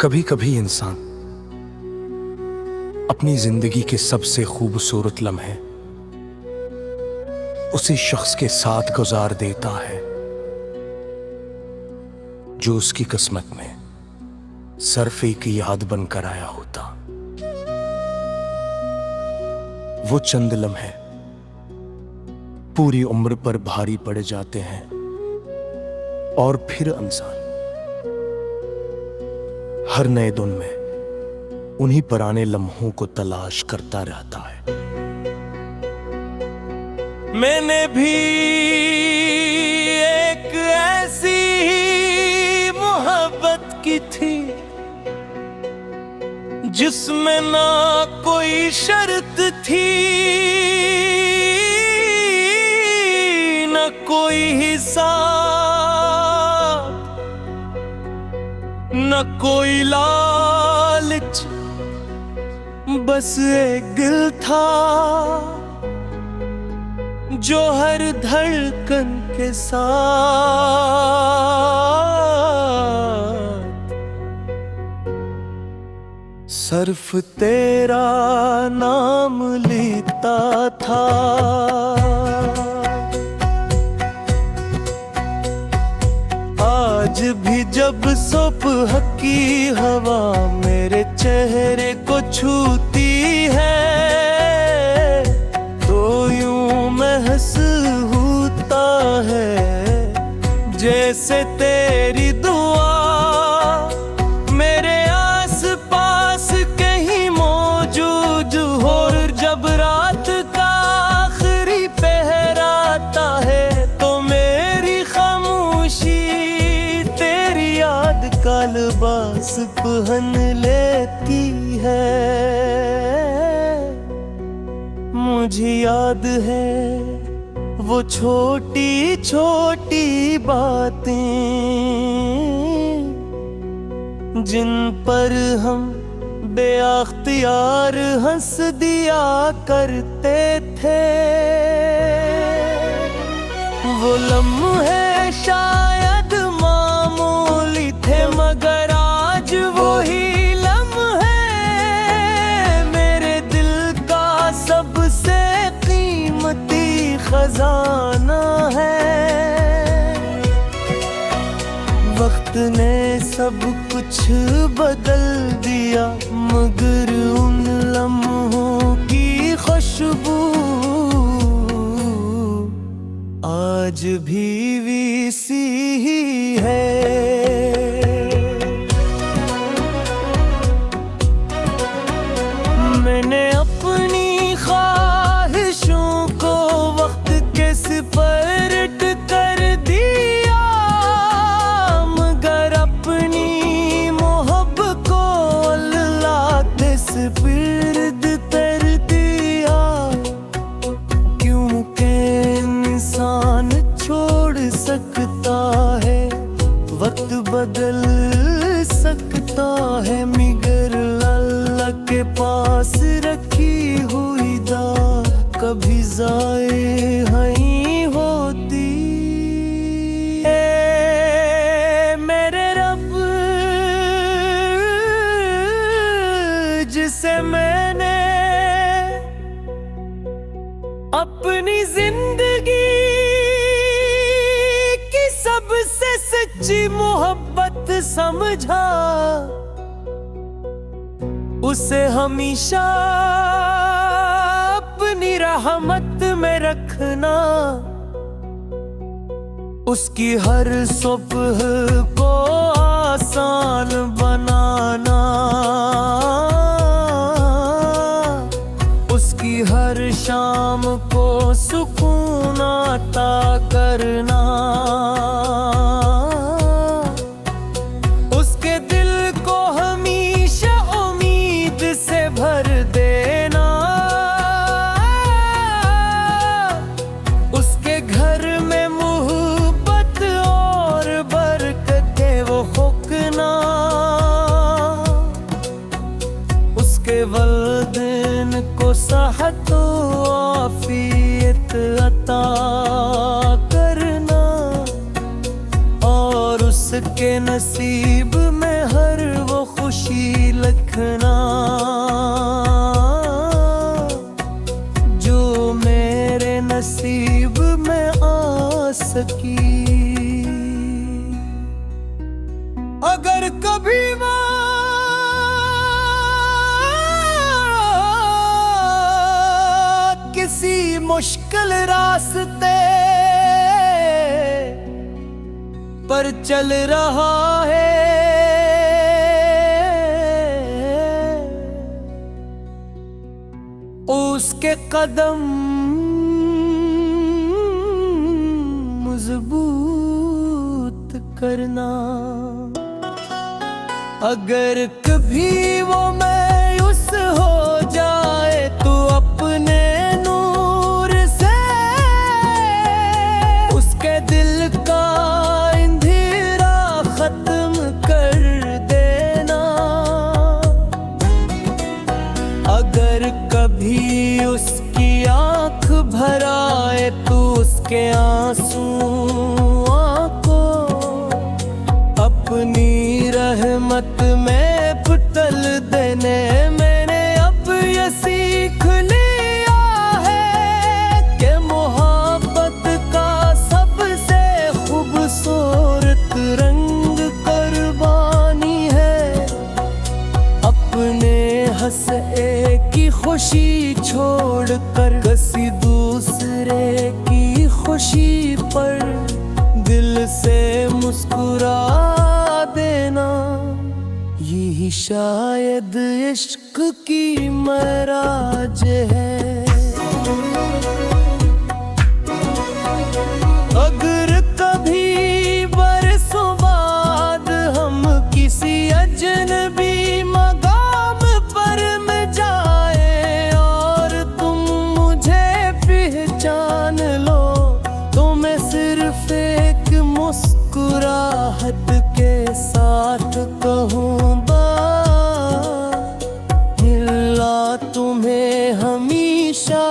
कभी कभी इंसान अपनी जिंदगी के सबसे खूबसूरत लम्हे उसी शख्स के साथ गुजार देता है जो उसकी किस्मत में सिर्फ एक याद बनकर आया होता। वो चंद लम्हे पूरी उम्र पर भारी पड़ जाते हैं और फिर इंसान हर नए दिन में उन्हीं पुराने लम्हों को तलाश करता रहता है। मैंने भी एक ऐसी ही मोहब्बत की थी जिसमें ना कोई शर्त थी न कोई हिसाब न कोई लालच, बस एक दिल था जो हर धड़कन के साथ सिर्फ तेरा नाम लिखता था। आज भी जब सुबह की हवा मेरे चेहरे को छूती है तो यूं महसूस होता है जैसे तेरी दुआ मेरे आस पास कहीं मौजूद हो। और जब रात का आखिरी पहर आता है तो मेरी खामोशी तेरी याद का लिबास पहन लेती है। मुझे याद है वो छोटी छोटी बातें जिन पर हम बेअख्तियार हंस दिया करते थे। वो लम्हे शायद मामूली थे मगर आज वही लम्हे मेरे दिल का सबसे कीमती खजाना है। वक्त ने सब कुछ बदल दिया मगर उन लम्हों की खुशबू आज भी वैसी ही है। मैंने अपनी ख्वाहिशों को वक्त के सिपर्द कर दिया मगर अपनी मोहब्बत को अल्लाह के सिपर्द कर दिया। क्योंकि इंसान छोड़ सकता है वक्त बदल सकता है मगर अल्लाह के पास रखी हुई दात कभी ज़ाये नहीं होती। मेरे रब जिसे मैंने अपनी जिंदगी की सबसे सच्ची मोहब्बत समझा उसे हमेशा अपनी रहमत में रखना। उसकी हर सुबह को आसान बनाना उसकी हर शाम को सुकून अता करना। उसके दिल को हमेशा उम्मीद से भर देना। उसके घर में मोहब्बत और बरकतें वो हुक्ना। उसके वल्दैन को सेहत आफियत अता करना और उसके नसीब में हर वो खुश सकी। अगर कभी वो किसी मुश्किल रास्ते पर चल रहा है, उसके कदम मजबूत करना। अगर कभी वो मायूस हो जाए तो अपने नूर से उसके दिल का अंधेरा खत्म कर देना। अगर कभी उसकी आंख भर आए तो उसके आंसुओं को अपनी रहमत में बदल देने। मैंने अब ये सीख लिया है कि मोहब्बत का सबसे खूबसूरत रंग कुर्बानी है। अपने हंसे की खुशी छोड़कर किसी दूसरे की खुशी पर दिल से मुस्कुरा देना। यही शायद इश्क की मराज है। अगर कभी बरसों बाद हम किसी अजनबी मकाम पर मिल जाए और तुम मुझे पहचान लो, तो मैं सिर्फ एक मुस्कुराहट के साथ कहूँगा, मिला तुम्हें हमेशा।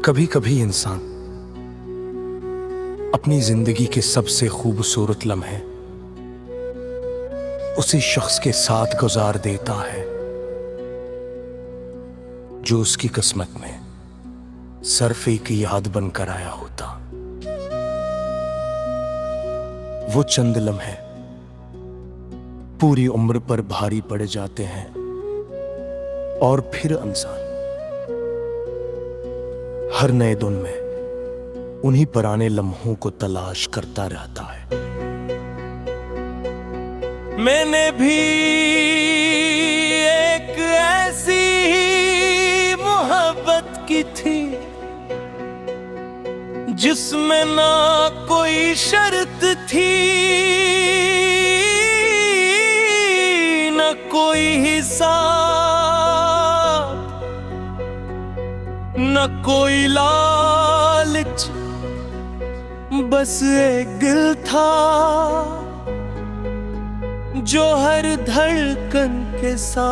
कभी कभी इंसान अपनी जिंदगी के सबसे खूबसूरत लम्हे उसी शख्स के साथ गुजार देता है जो उसकी किस्मत में सिर्फ एक याद बनकर आया होता। वो चंद लम्हे पूरी उम्र पर भारी पड़ जाते हैं और फिर इंसान हर नए दिन में उन्हीं पुराने लम्हों को तलाश करता रहता है। मैंने भी एक ऐसी मोहब्बत की थी जिसमें ना कोई शर्त थी, न कोई हिसाब, न कोई लालच, बस एक दिल था जो हर धड़कन के साथ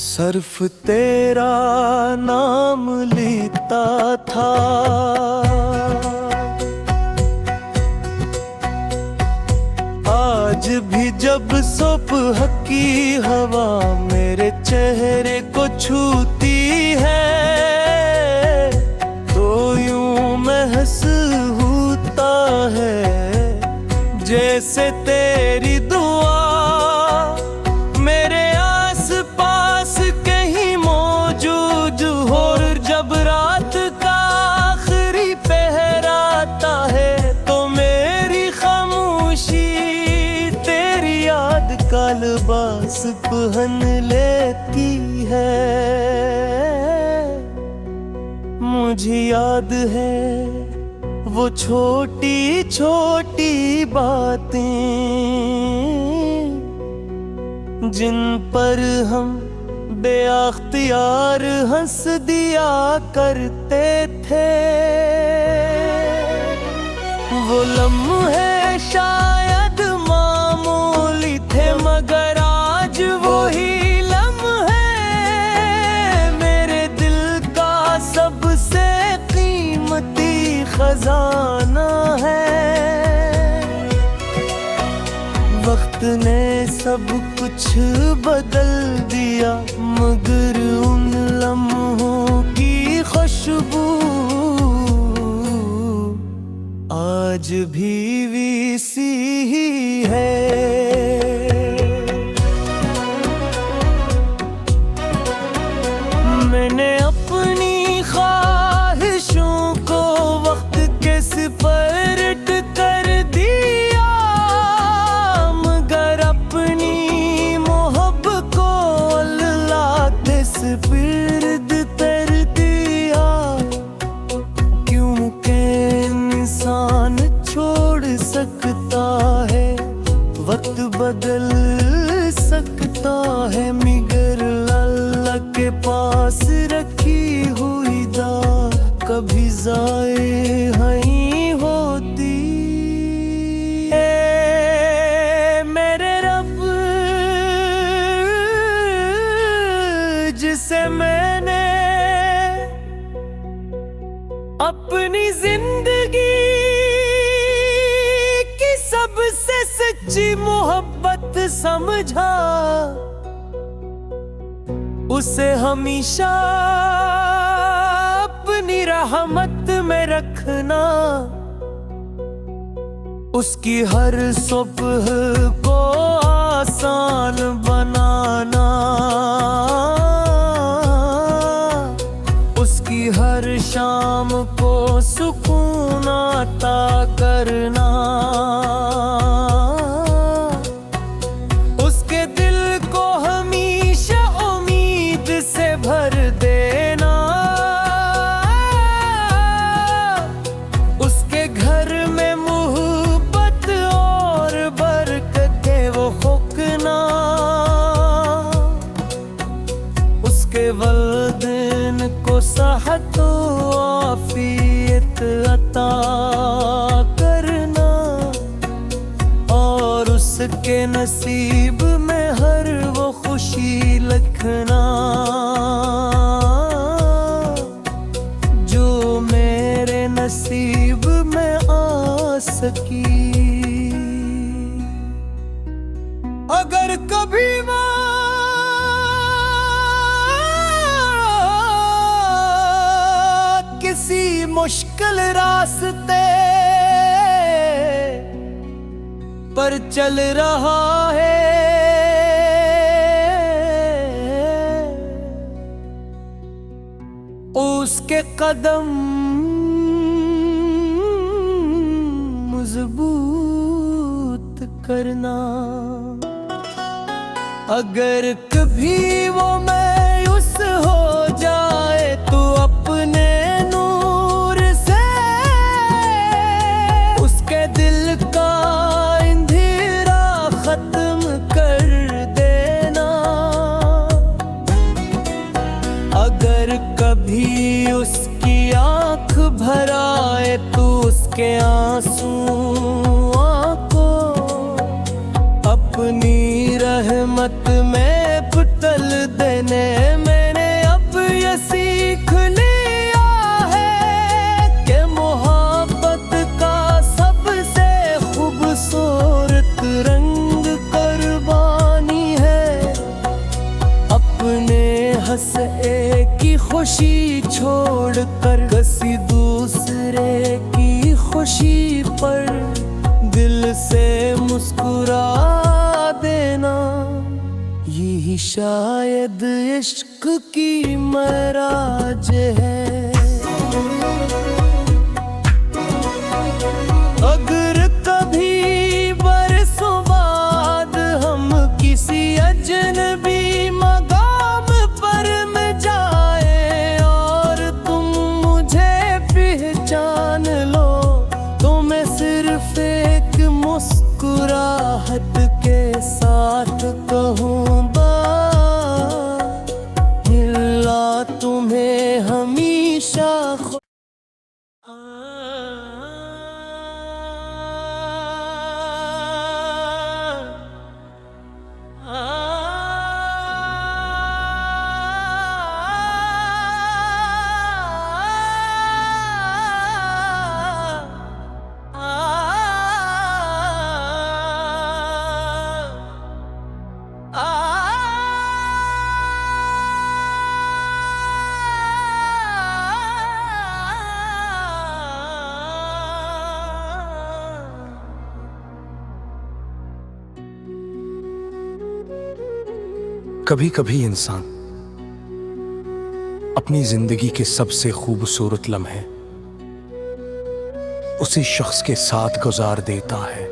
सिर्फ तेरा नाम लिखता था। आज भी जब सुबह की हवा मेरे चेहरे को छूती है तो यूं महसूस होता है जैसे तेरी दुआ मेरे आस पास कहीं मौजूद हो। और जब रात का आखिरी पहर आता है तो मेरी खामोशी तेरी याद का लिबास पहन लेती है। मुझे याद है वो छोटी छोटी बातें जिन पर हम बेअख्तियार हंस दिया करते थे, वो लम्हे शायद मामूली थे मगर आज वही लम्हे मेरे दिल का सबसे कीमती खजाना है। वक्त ने सब कुछ बदल दिया मगर उन लम्हों की खुशबू आज भी वैसी ही है। मैंने अपनी ख्वाहिशों को वक्त के सिपर्द कर दिया मगर अपनी मोहब्बत को अल्लाह के सिपर्द कर दिया। क्योंकि इंसान छोड़ सकता है, वक्त बदल सकता है मगर अल्लाह के पास रखी हुई दात कभी ज़ाये नहीं होती। ए मेरे रब जिसे मैंने अपनी जिंदगी की सबसे सच्ची मोहब्बत समझा, उसे हमेशा अपनी रहमत में रखना। उसकी हर सुबह को आसान बनाना, उसकी हर शाम को सुकून अता करना। उसके दिल को हमेशा उम्मीद से भर देना। उसके घर में मोहब्बत और बरकते वो हुक्ना। उसके वल्दैन को सेहत आफियत अता करना और उसके नसीब में हर वो खुशी लिखना जो मेरे नसीब में आ सकी। अगर कभी वो किसी मुश्किल रास्ते पर चल रहा है, उसके कदम मजबूत करना। अगर कभी वो मायूस हो जाए तो अपने नूर से उसके दिल का अंधेरा खत्म कर देना। अगर कभी उसकी आंख भर आए तो उसके आंसुओं को अपनी रहमत में बदल देने। मैंने अब ये सीख लिया है कि मोहब्बत का सबसे खूबसूरत रंग कुर्बानी है। अपने हंसे की खुशी छोड़कर किसी दूसरे की खुशी पर दिल से मुस्कुरा देना। यही शायद इश्क की मराज है। अगर कभी बरसों बाद हम किसी अजनबी मकाम पर में जाए और तुम मुझे पहचान लो कभी कभी इंसान अपनी जिंदगी के सबसे खूबसूरत लम्हे उसी शख्स के साथ गुजार देता है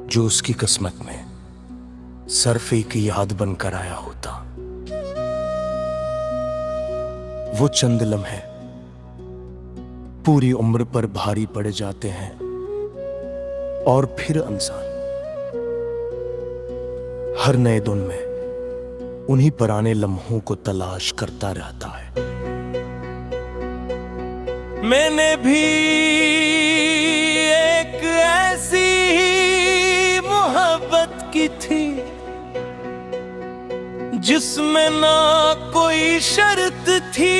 जो उसकी किस्मत में सिर्फ एक याद बनकर आया होता। वो चंद लम्हे पूरी उम्र पर भारी पड़ जाते हैं और फिर इंसान हर नए दिन में उन्हीं पुराने लम्हों को तलाश करता रहता है। मैंने भी एक ऐसी ही मोहब्बत की थी जिसमें ना कोई शर्त थी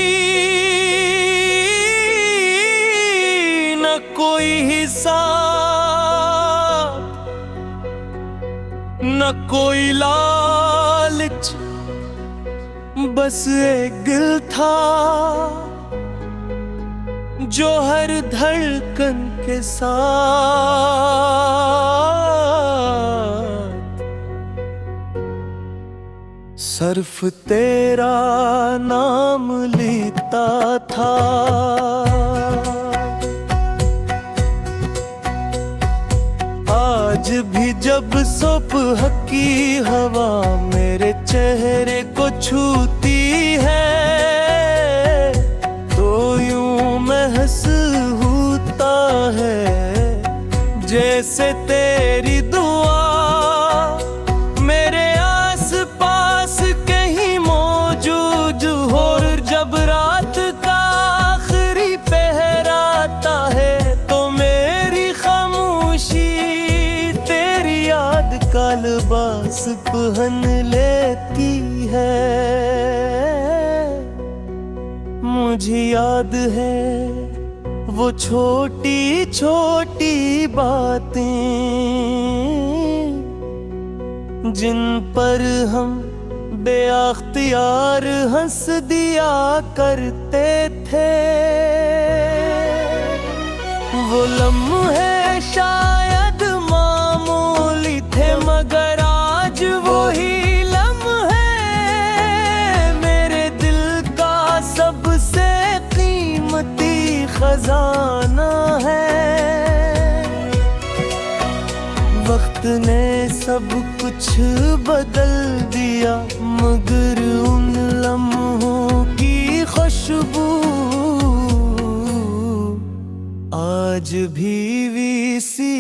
न कोई हिसाब न कोई लालच, बस एक दिल था जो हर धड़कन के साथ सिर्फ तेरा नाम लिखता था। आज भी जब सुबह की हवा मेरे चेहरे को छूती है तो यूं महसूस होता है जैसे तेरी दुआ मेरे आस पास कहीं मौजूद हो। और जब रात का आखिरी पहर आता है तो मेरी खामोशी तेरी याद का लिबास पहन लेती है। मुझे याद है वो छोटी छोटी बातें जिन पर हम बेअख्तियार हंस दिया करते थे। वो लम्हे शायद मामूली थे मगर आज वही लम्हे मेरे दिल का सबसे कीमती खजाना है। वक्त ने सब कुछ बदल दिया मगर उन लम्हों की खुशबू आज भी वीसी